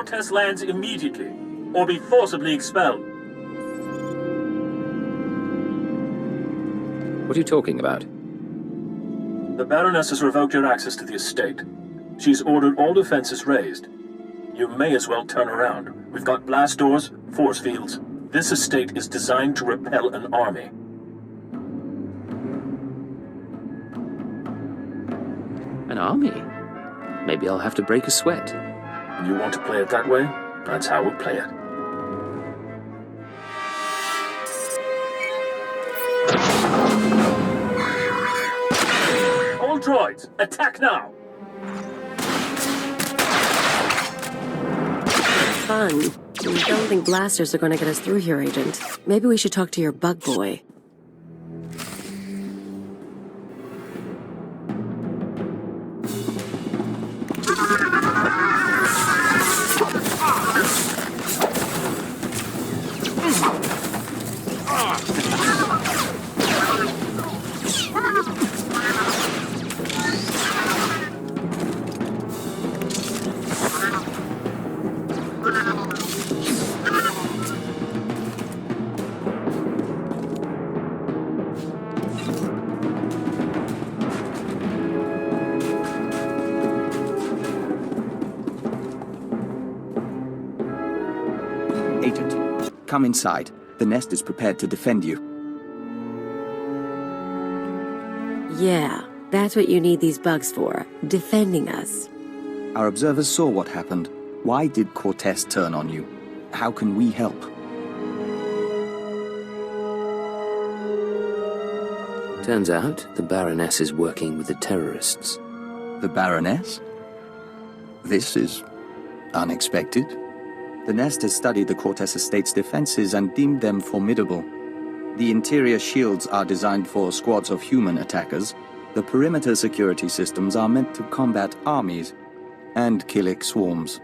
Cortez lands immediately, or be forcibly expelled. What are you talking about? The Baroness has revoked your access to the estate. She's ordered all defenses raised. You may as well turn around. We've got blast doors, force fields. This estate is designed to repel an army. An army? Maybe I'll have to break a sweat. You want to play it that way? That's how we'll play it. All droids, attack now! Fun. I don't think blasters are going to get us through here, Agent. Maybe we should talk to your bug boy. Agent, come inside. The nest is prepared to defend you. Yeah, that's what you need these bugs for. Defending us. Our observers saw what happened. Why did Cortez turn on you? How can we help? Turns out the Baroness is working with the terrorists. The Baroness? This is unexpected. The nest has studied the Cortez estate's defenses and deemed them formidable. The interior shields are designed for squads of human attackers. The perimeter security systems are meant to combat armies and Killik swarms.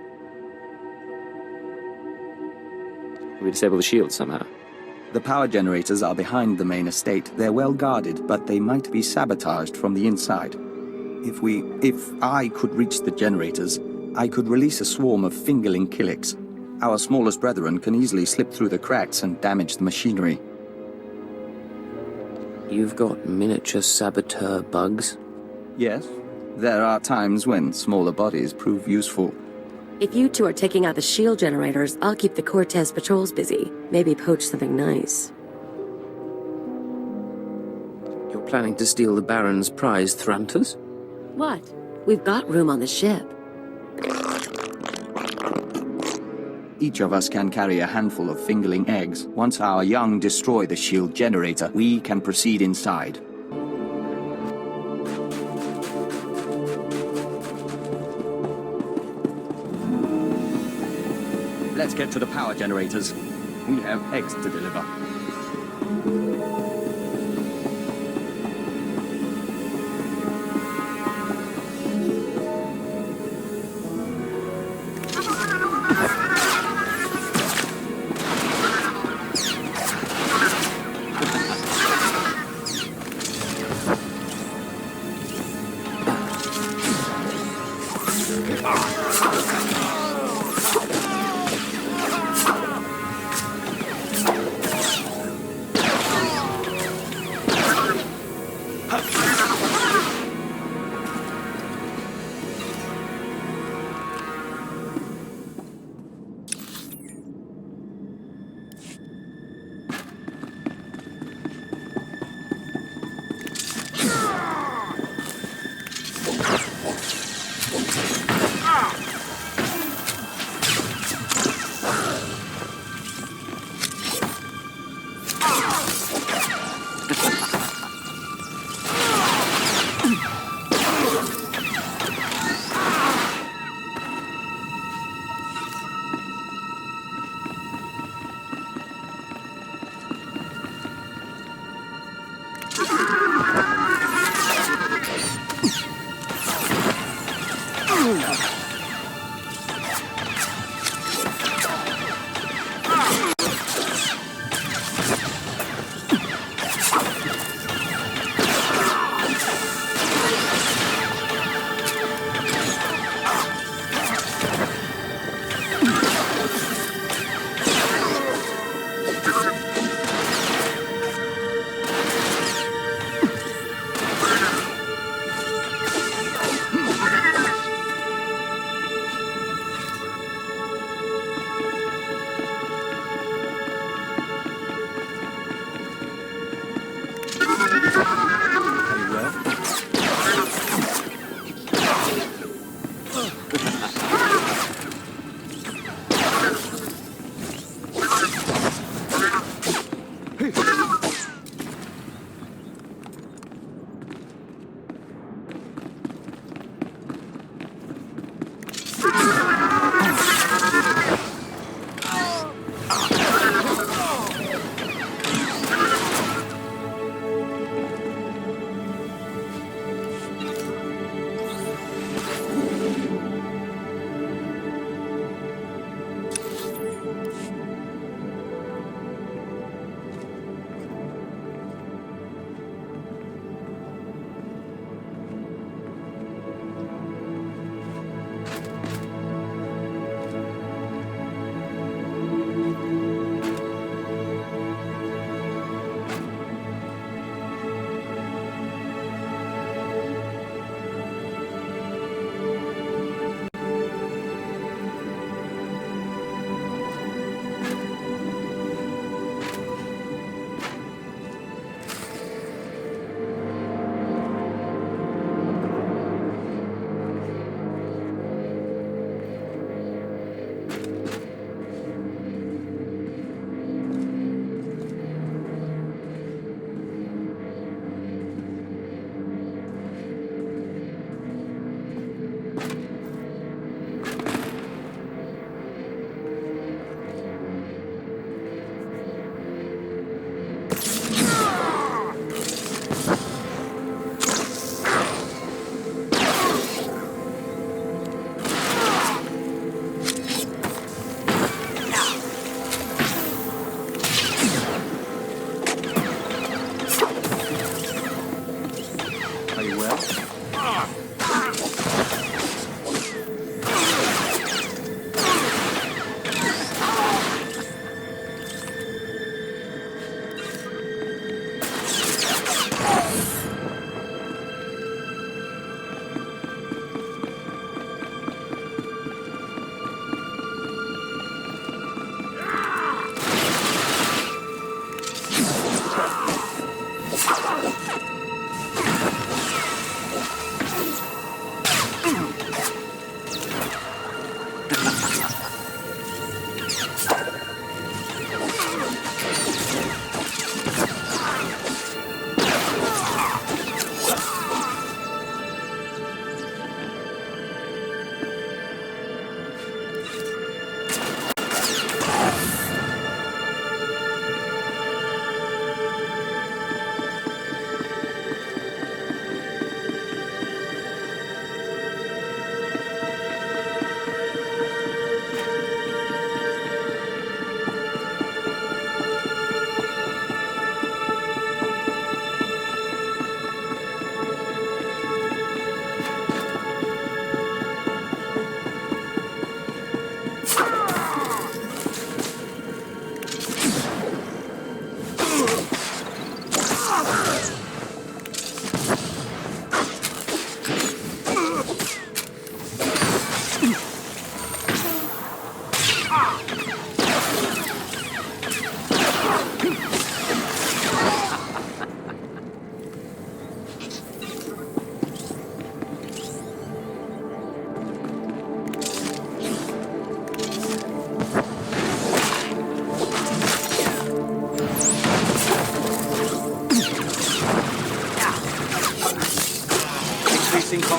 We disable the shield somehow. The power generators are behind the main estate. They're well guarded, but they might be sabotaged from the inside. If I could reach the generators, I could release a swarm of fingerling Killiks. Our smallest brethren can easily slip through the cracks and damage the machinery. You've got miniature saboteur bugs? Yes, there are times when smaller bodies prove useful. If you two are taking out the shield generators, I'll keep the Cortez patrols busy. Maybe poach something nice. You're planning to steal the Baron's prize Thranters? What? We've got room on the ship. Each of us can carry a handful of fingerling eggs. Once our young destroy the shield generator, we can proceed inside. Let's get to the power generators. We have eggs to deliver.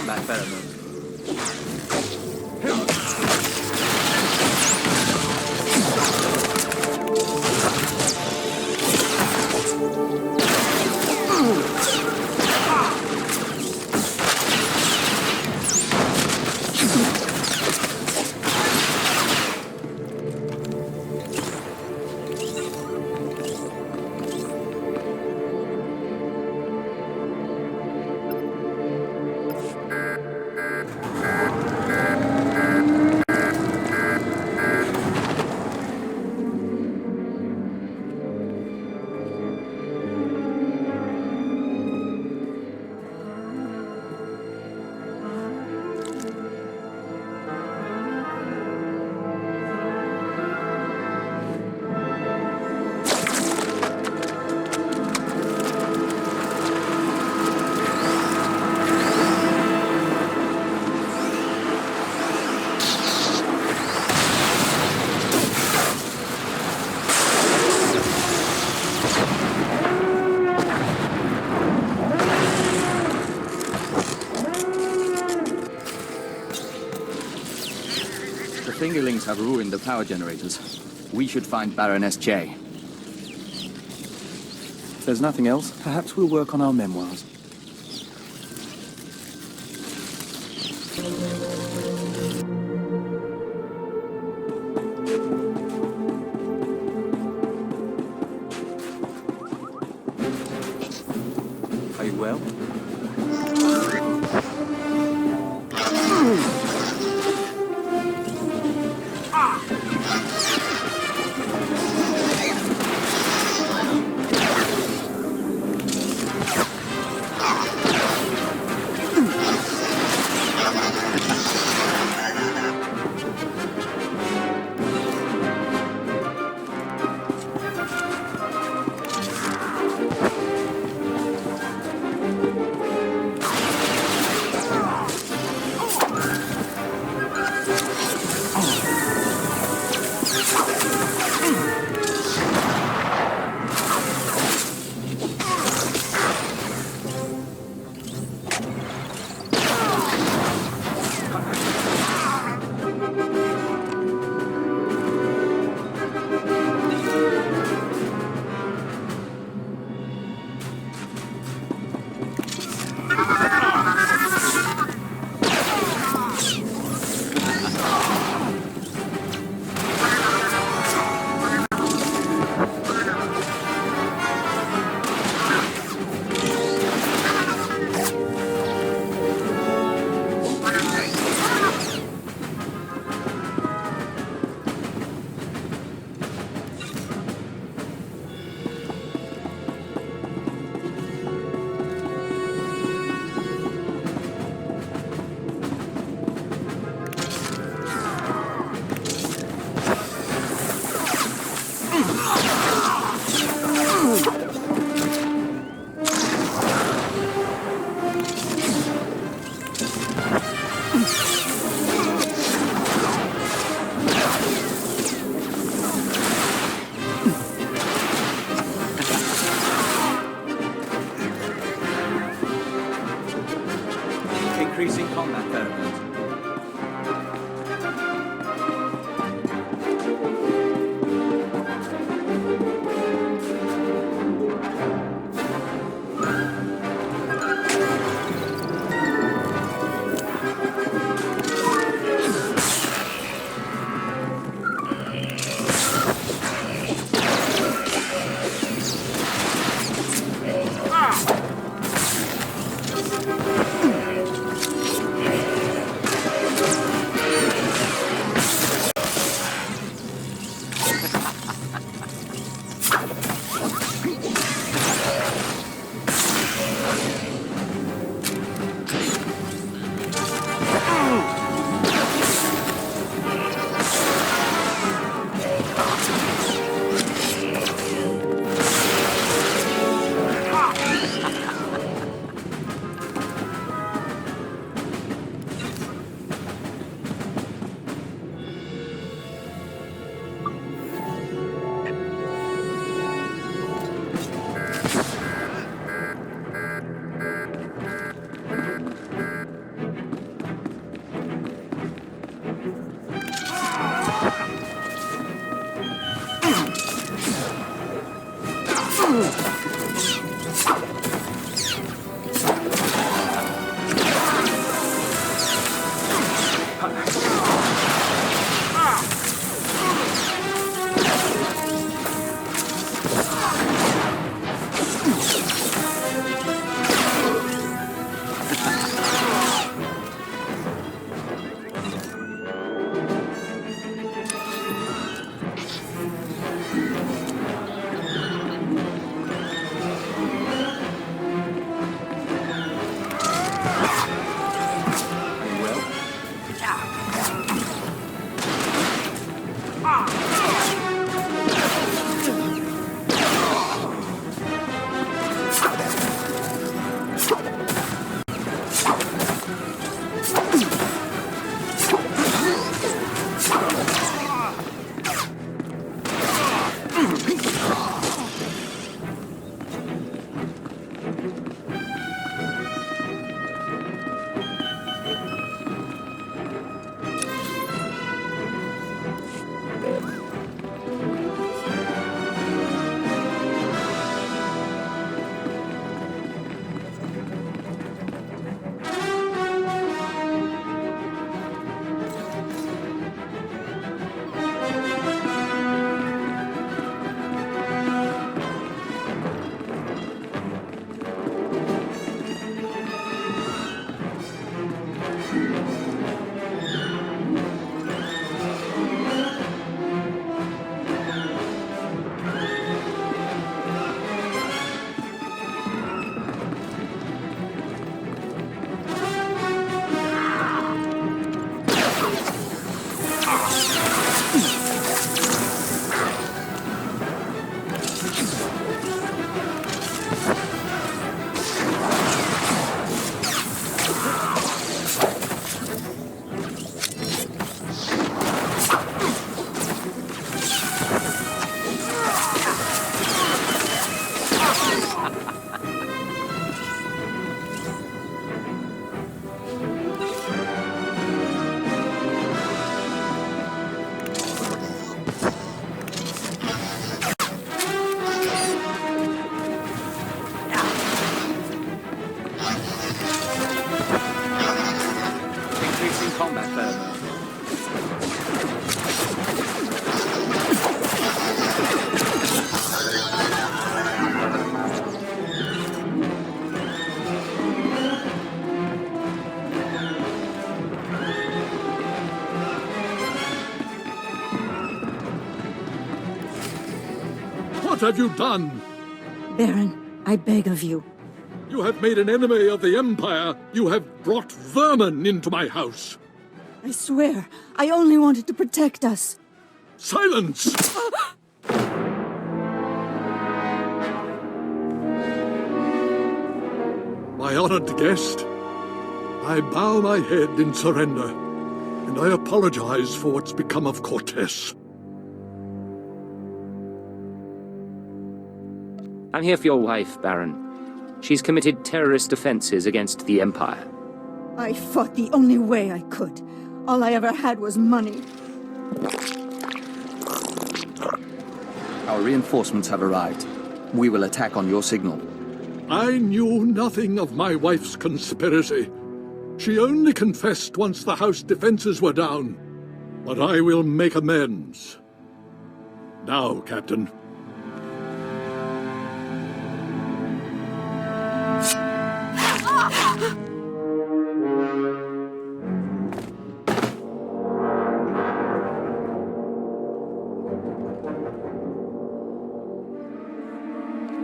that pheromone. The fingerlings have ruined the power generators. We should find Baroness J. If there's nothing else, perhaps we'll work on our memoirs. Are you well? What have you done? Baron, I beg of you. You have made an enemy of the Empire. You have brought vermin into my house. I swear, I only wanted to protect us. Silence! My honored guest, I bow my head in surrender, and I apologize for what's become of Cortez. I'm here for your wife, Baron. She's committed terrorist offenses against the Empire. I fought the only way I could. All I ever had was money. Our reinforcements have arrived. We will attack on your signal. I knew nothing of my wife's conspiracy. She only confessed once the house defenses were down. But I will make amends. Now, Captain.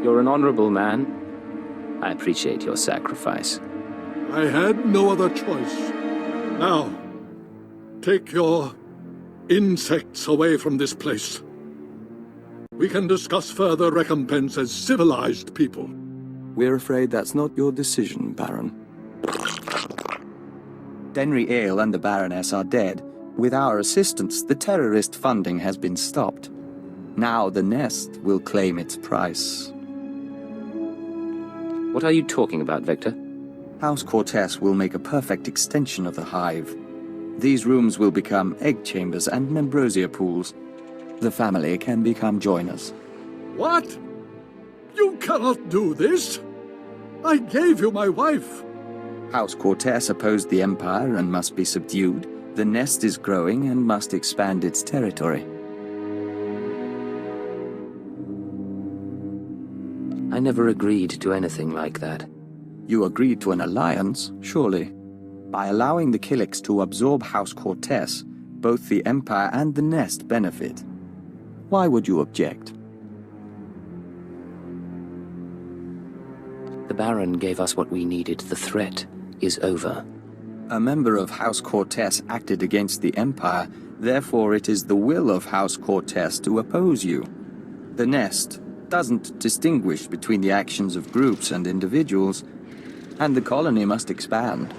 You're an honorable man. I appreciate your sacrifice. I had no other choice. Now, take your insects away from this place. We can discuss further recompense as civilized people. We're afraid that's not your decision, Baron. Denry Ale and the Baroness are dead. With our assistance, the terrorist funding has been stopped. Now the nest will claim its price. What are you talking about, Victor? House Cortez will make a perfect extension of the hive. These rooms will become egg chambers and membrosia pools. The family can become joiners. What? You cannot do this! I gave you my wife! House Cortez opposed the Empire and must be subdued. The nest is growing and must expand its territory. I never agreed to anything like that. You agreed to an alliance, surely. By allowing the Killiks to absorb House Cortez, both the Empire and the nest benefit. Why would you object? The Baron gave us what we needed. The threat is over. A member of House Cortez acted against the Empire, therefore it is the will of House Cortez to oppose you. The nest doesn't distinguish between the actions of groups and individuals, and the colony must expand.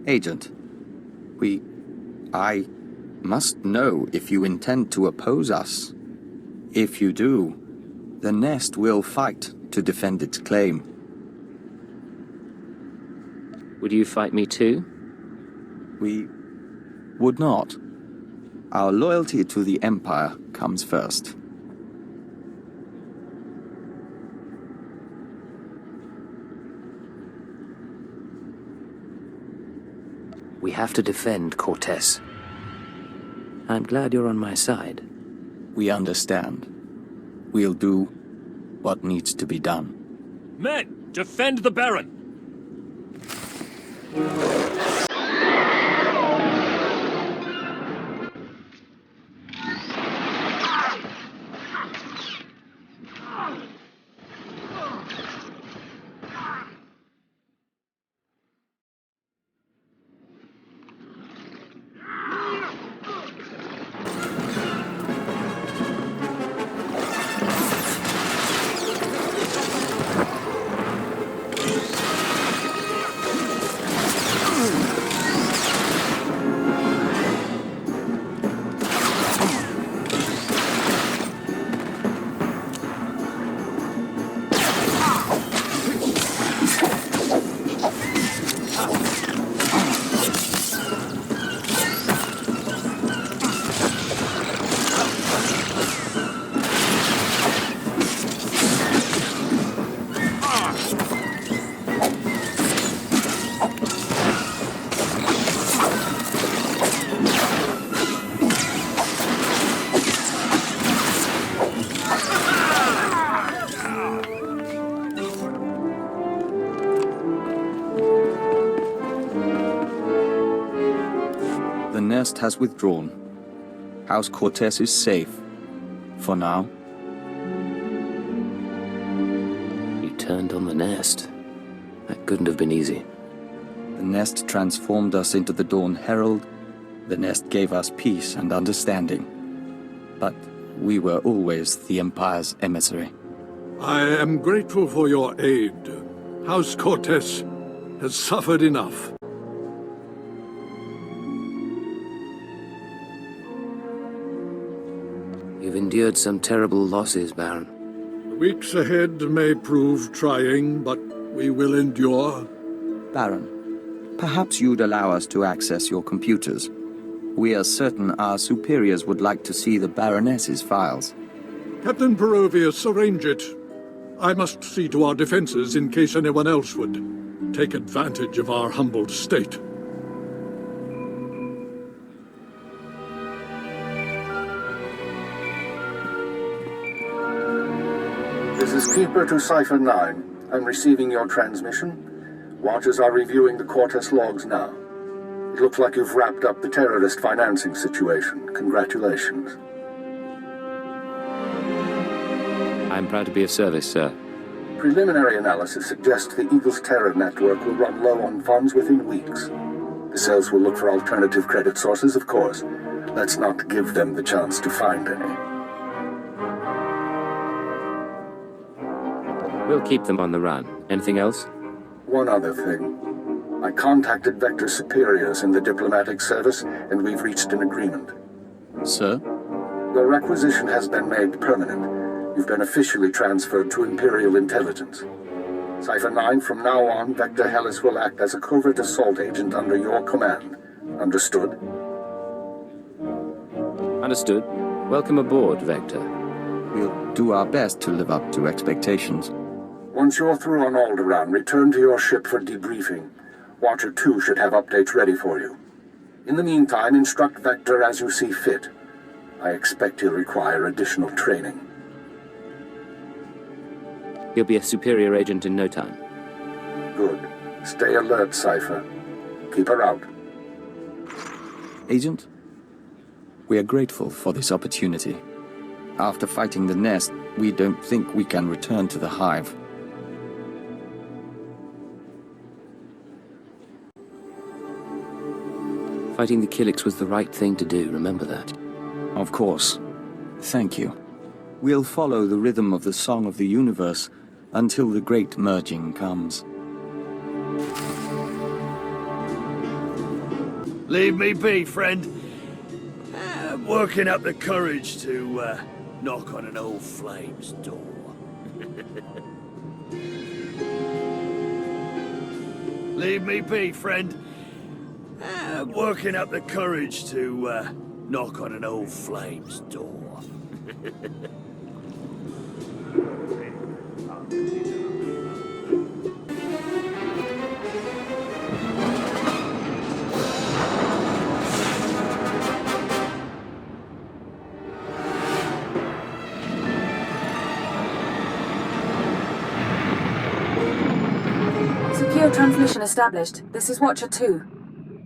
Agent, I must know if you intend to oppose us. If you do, the nest will fight to defend its claim. Would you fight me too? We would not. Our loyalty to the Empire comes first. We have to defend Cortez. I'm glad you're on my side. We understand. We'll do what needs to be done. Men, defend the Baron! The nest has withdrawn. House Cortez is safe, For now. You turned on the nest. That couldn't have been easy. The nest transformed us into the Dawn Herald. The nest gave us peace and understanding. But we were always the Empire's emissary. I am grateful for your aid. House Cortez has suffered enough. You've endured some terrible losses, Baron. The weeks ahead may prove trying, but we will endure. Baron, perhaps you'd allow us to access your computers. We are certain our superiors would like to see the Baroness's files. Captain Perovius, arrange it. I must see to our defenses in case anyone else would take advantage of our humbled state. This is Keeper to Cipher 9. I'm receiving your transmission. Watchers are reviewing the Cortez logs now. It looks like you've wrapped up the terrorist financing situation. Congratulations. I'm proud to be of service, sir. Preliminary analysis suggests the Eagle's terror network will run low on funds within weeks. The cells will look for alternative credit sources, of course. Let's not give them the chance to find any. We'll keep them on the run. Anything else? One other thing. I contacted Vector's superiors in the diplomatic service, and we've reached an agreement. Sir? Your requisition has been made permanent. You've been officially transferred to Imperial intelligence. Cipher 9, from now on, Vector Hellis will act as a covert assault agent under your command. Understood? Understood. Welcome aboard, Vector. We'll do our best to live up to expectations. Once you're through on Alderaan, return to your ship for debriefing. Watcher 2 should have updates ready for you. In the meantime, instruct Vector as you see fit. I expect he'll require additional training. He'll be a superior agent in no time. Good. Stay alert, Cipher. Keep her out. Agent, we are grateful for this opportunity. After fighting the nest, we don't think we can return to the hive. Fighting the Killiks was the right thing to do, remember that. Of course. Thank you. We'll follow the rhythm of the Song of the Universe until the great merging comes. Leave me be, friend. I'm working up the courage to knock on an old flame's door. Leave me be, friend. I'm working up the courage to knock on an old flame's door. Secure transmission established. This is Watcher 2.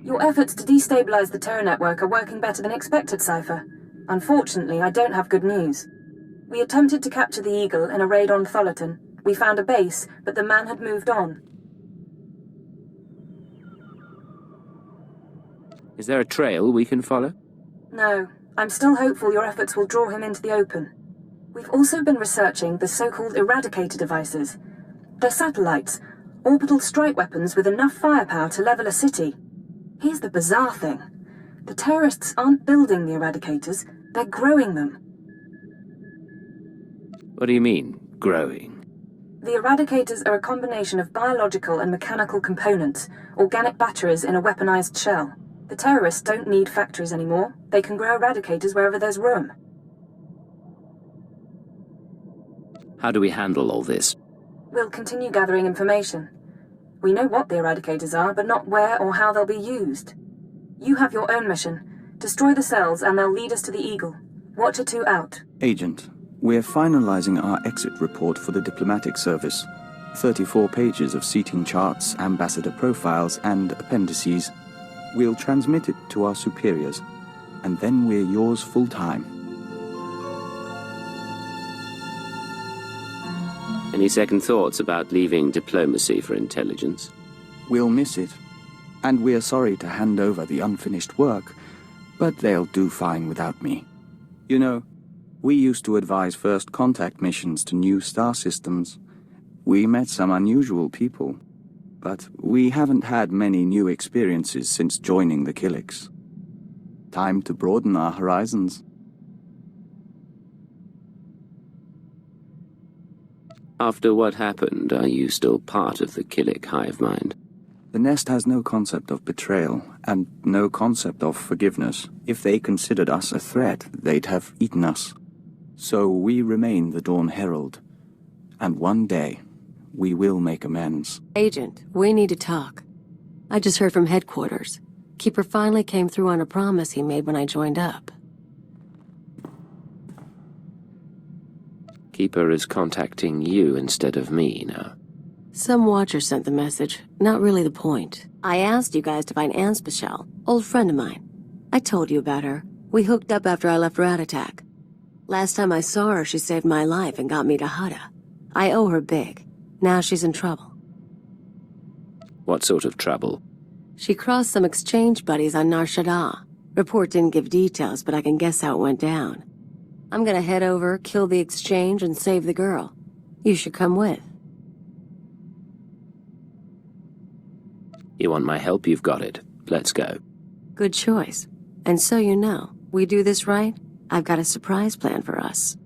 Your efforts to destabilize the terror network are working better than expected, Cipher. Unfortunately, I don't have good news. We attempted to capture the Eagle in a raid on Thullerton. We found a base, but the man had moved on. Is there a trail we can follow? No. I'm still hopeful your efforts will draw him into the open. We've also been researching the so-called Eradicator devices. They're satellites, orbital strike weapons with enough firepower to level a city. Here's the bizarre thing. The terrorists aren't building the Eradicators, they're growing them. What do you mean, growing? The Eradicators are a combination of biological and mechanical components, organic batteries in a weaponized shell. The terrorists don't need factories anymore. They can grow Eradicators wherever there's room. How do we handle all this? We'll continue gathering information. We know what the Eradicators are, but not where or how they'll be used. You have your own mission. Destroy the cells and they'll lead us to the Eagle. Watcher 2 out. Agent, we're finalizing our exit report for the diplomatic service. 34 pages of seating charts, ambassador profiles, and appendices. We'll transmit it to our superiors, and then we're yours full-time. Any second thoughts about leaving diplomacy for intelligence? We'll miss it, and we're sorry to hand over the unfinished work, but they'll do fine without me. You know, we used to advise first contact missions to new star systems. We met some unusual people, but we haven't had many new experiences since joining the Killiks. Time to broaden our horizons. After what happened, are you still part of the Killik hive mind? The Nest has no concept of betrayal, and no concept of forgiveness. If they considered us a threat, they'd have eaten us. So we remain the Dawn Herald, and one day, we will make amends. Agent, we need to talk. I just heard from headquarters. Keeper finally came through on a promise he made when I joined up. Keeper is contacting you instead of me now. Some watcher sent the message. Not really the point. I asked you guys to find Anspecial, old friend of mine. I told you about her. We hooked up after I left Rat Attack. Last time I saw her, she saved my life and got me to Hutta. I owe her big. Now she's in trouble. What sort of trouble? She crossed some exchange buddies on Nar Shaddaa. Report didn't give details, but I can guess how it went down. I'm gonna head over, kill the exchange, and save the girl. You should come with. You want my help? You've got it. Let's go. Good choice. And so you know, we do this right, I've got a surprise plan for us.